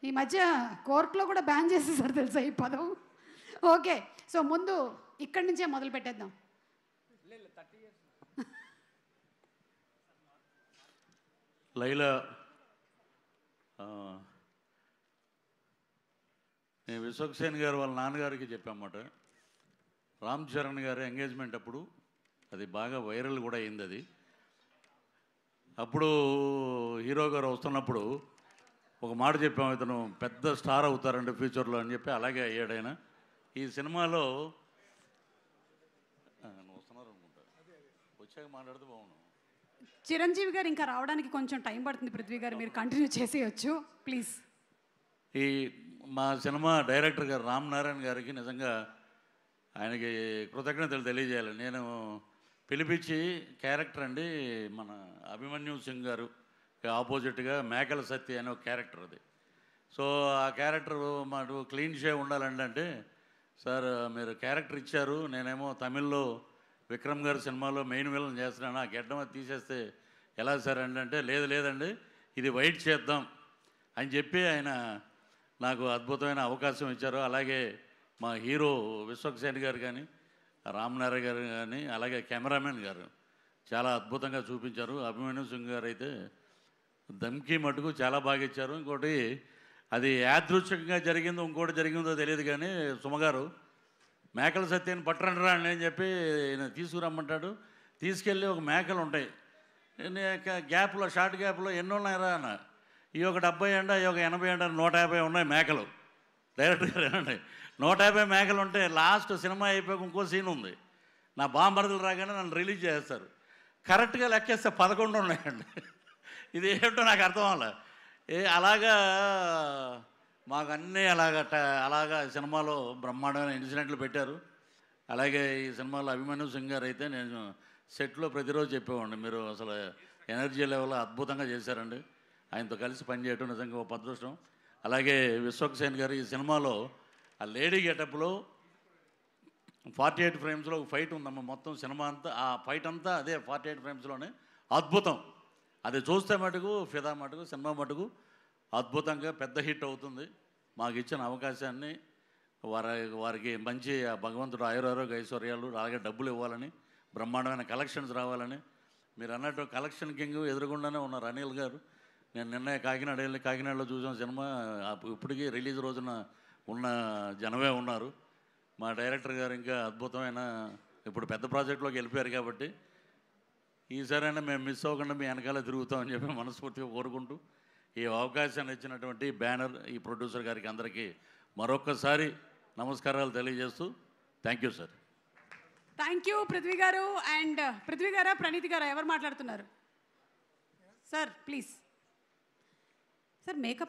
ఈ మధ్య కోర్టులో కూడా బ్యాన్ చేసేసారు తెలుసా ఈ పదం. ఓకే, సో ముందు ఇక్కడి నుంచే మొదలు పెట్టేద్దాం. లైలా, నేను విశ్వక్సేన్ గారు వాళ్ళ నాన్నగారికి చెప్పామాట. రామ్ చరణ్ గారి ఎంగేజ్మెంట్ అప్పుడు అది బాగా వైరల్ కూడా అయింది. అది అప్పుడు హీరో గారు వస్తున్నప్పుడు ఒక మాట చెప్పాము, ఇతను పెద్ద స్టార్ అవుతారండి ఫ్యూచర్లో అని చెప్పి. అలాగే అయ్యాడు ఆయన. ఈ సినిమాలో వస్తున్నారు అనుకుంటా, వచ్చాక మాట్లాడితే బాగున్నాను. చిరంజీవి గారు ఇంకా రావడానికి కొంచెం టైం పడుతుంది. పృథ్వీ గారు మీరు కంటిన్యూ చేసేయచ్చు ప్లీజ్. ఈ మా సినిమా డైరెక్టర్ గారు రామ్ నారాయణ గారికి నిజంగా ఆయనకి కృతజ్ఞతలు తెలియజేయాలి. నేను పిలిపించి క్యారెక్టర్ అండి మన అభిమన్యు సింగ్ గారు ఆపోజిట్గా మేకల సత్య అనే ఒక క్యారెక్టర్ అది. సో ఆ క్యారెక్టర్ మాకు క్లీన్ షేవ్ ఉండాలండి అంటే, సార్ మీరు క్యారెక్టర్ ఇచ్చారు, నేనేమో తమిళ్లో విక్రమ్ గారి సినిమాలో మెయిన్ విలన్ చేస్తున్నాను, ఆ గెడ్డం అది తీసేస్తే ఎలా సార్ అంటే లేదండి ఇది వైట్ చేద్దాం అని చెప్పి ఆయన నాకు అద్భుతమైన అవకాశం ఇచ్చారు. అలాగే మా హీరో విశ్వక్సేన్ గారు కానీ, రామ్నారాయణ గారు కానీ, అలాగే కెమెరామెన్ గారు చాలా అద్భుతంగా చూపించారు. అభిమన్యు సింగ్ గారు అయితే దమ్కి మటుకు చాలా బాగా ఇచ్చారు. ఇంకోటి అది యాదృచ్ఛికంగా జరిగిందో ఇంకోటి జరిగిందో తెలియదు కానీ, సుమగారు మేకల సత్యాన్ని పట్టరండి అని చెప్పి తీసుకురమ్మంటాడు. తీసుకెళ్ళి ఒక మేకలు ఉంటాయి గ్యాప్లో, షార్ట్ గ్యాప్లో ఎన్ని ఉన్నాయరా అన్న, ఈ ఒక 70 అండ, ఈ ఒక 80 అండ, 150 ఉన్నాయి మేకలు. డైరెక్టర్ గారు ఏనండి 150 మేకలు ఉంటే లాస్ట్ సినిమా అయిపోయాక ఇంకో సీన్ ఉంది, నా బాంబరదలు రాగానే నన్ను రిలీజ్ చేస్తారు. కరెక్ట్గా లెక్కేస్తే 11 ఉన్నాయండి. ఇది ఏమిటో నాకు అర్థం అవ్వాలి. అలాగా మాకు అన్నీ అలాగా సినిమాలో బ్రహ్మాండమైన ఇన్సిడెంట్లు పెట్టారు. అలాగే ఈ సినిమాలో అభిమన్యు సింగ్ గారు అయితే నేను సెట్లో ప్రతిరోజు చెప్పేవాడిని, మీరు అసలు ఎనర్జీ లెవెల్ అద్భుతంగా చేశారండి. ఆయనతో కలిసి పనిచేయటం నిజంగా ఒక అదృష్టం. అలాగే విశ్వక్సేన్ గారు ఈ సినిమాలో ఆ లేడీ గెటప్లో 48 ఫ్రేమ్స్లో ఒక ఫైట్ ఉందమ్మా. మొత్తం సినిమా అంతా ఆ ఫైట్ అంతా అదే 48 ఫ్రేమ్స్లోనే అద్భుతం. అది చూస్తే మటుకు ఫిదా మటుకు సినిమా మటుకు అద్భుతంగా పెద్ద హిట్ అవుతుంది. మాకు ఇచ్చిన అవకాశాన్ని వారికి మంచి భగవంతుడు ఆయురారోగ్య ఐశ్వర్యాలు, అలాగే డబ్బులు ఇవ్వాలని, బ్రహ్మాండమైన కలెక్షన్స్ రావాలని. మీరు అన్నట్టు కలెక్షన్ కింగ్ ఎదురుగుండానే ఉన్నారు అనిల్ గారు. నేను నిన్న కాకినాడ వెళ్ళి కాకినాడలో చూసిన సినిమా ఇప్పటికీ రిలీజ్ రోజున ఉన్న జనమే ఉన్నారు. మా డైరెక్టర్ గారు ఇంకా అద్భుతమైన ఇప్పుడు పెద్ద ప్రాజెక్టులోకి వెళ్ళిపోయారు కాబట్టి ఈసారైనా మేము మిస్ అవ్వకుండా మీ వెనకాల తిరుగుతామని చెప్పి మనస్ఫూర్తిగా కోరుకుంటూ, ఈ అవకాశాన్ని ఇచ్చినటువంటి బ్యానర్, ఈ ప్రొడ్యూసర్ గారికి అందరికీ మరొక్కసారి నమస్కారాలు తెలియజేస్తూ thank you sir. Thank you Prithvi గారు. అండ్ పృథ్వీ గారా ప్రణీత్ గారా ఎవరు మాట్లాడుతున్నారు? Sir please. Sir makeup